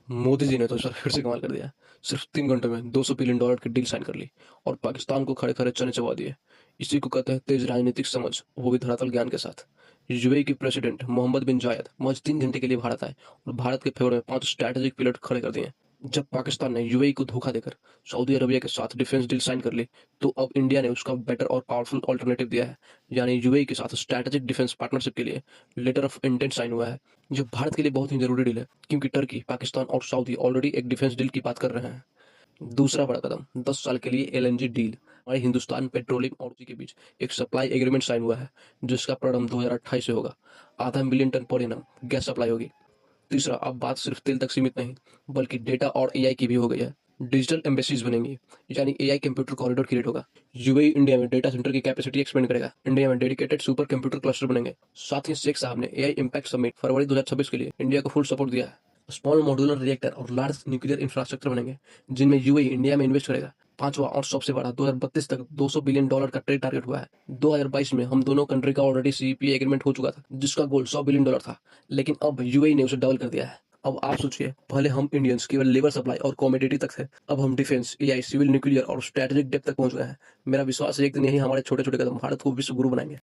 मोदी जी ने तो सर फिर से कमाल कर दिया। सिर्फ 3 घंटे में $200 बिलियन की डील साइन कर ली और पाकिस्तान को खड़े खड़े चने चबा दिए। इसी को कहते हैं तेज राजनीतिक समझ, वो भी धरातल ज्ञान के साथ। यूएई के प्रेसिडेंट मोहम्मद बिन जायद महज 3 घंटे के लिए भारत आए और भारत के फेवर में 5 स्ट्रैटेजिक पिलर खड़े कर दिए। जब पाकिस्तान ने यूएई को धोखा देकर सऊदी अरबिया के साथ डिफेंस डील साइन कर ली, तो अब इंडिया ने उसका बेटर और पावरफुल ऑल्टरनेटिव दिया है। यानी यूएई के साथ स्ट्रैटेजिक डिफेंस पार्टनरशिप के लिए लेटर ऑफ इंटेंट साइन हुआ है, जो भारत के लिए बहुत ही जरूरी डील है, क्योंकि टर्की, पाकिस्तान और सऊदी ऑलरेडी एक डिफेंस डील की बात कर रहे हैं। दूसरा बड़ा कदम, 10 साल के लिए एलएनजी डील। हमारे हिंदुस्तान पेट्रोलियम और उसी के बीच एक सप्लाई एग्रीमेंट साइन हुआ है, जिसका प्रारंभ 2028 से होगा। आधा मिलियन टन पर एनम गैस सप्लाई होगी। तीसरा, अब बात सिर्फ तेल तक सीमित नहीं, बल्कि डेटा और एआई की भी हो गई है। डिजिटल एम्बेसीज बनेंगी, यानी एआई कंप्यूटर कॉरिडोर क्रिएट होगा। यूएई इंडिया में डेटा सेंटर की कैपेसिटी एक्सपेंड करेगा। इंडिया में डेडिकेटेड सुपर कंप्यूटर क्लस्टर बनेंगे। साथ ही शेख साहब ने एआई इम्पैक्ट समिट फरवरी 2026 के लिए इंडिया को फुल सपोर्ट दिया है। स्मॉल मॉड्यूलर रिएक्टर और लार्ज न्यूक्लियर इंफ्रास्ट्रक्चर बनेंगे, जिनमें यूएई इंडिया में इन्वेस्ट करेगा। पांचवा और सबसे बड़ा, 2032 तक $200 बिलियन का ट्रेड टारगेट हुआ है। 2022 में हम दोनों कंट्री का ऑलरेडी सीईपीए एग्रीमेंट हो चुका था, जिसका गोल $100 बिलियन था, लेकिन अब यूएई ने उसे डबल कर दिया है। अब आप सोचिए, पहले हम इंडियंस केवल लेबर सप्लाई और कॉमोडिटी तक थे, अब हम डिफेंस, एआई, सिविल, न्यूक्लियर और स्ट्रेटेजिक डेप्थ तक पहुंच गए हैं। मेरा विश्वास है एक दिन यही हमारे छोटे छोटे कदम भारत को विश्व गुरु बनाएंगे।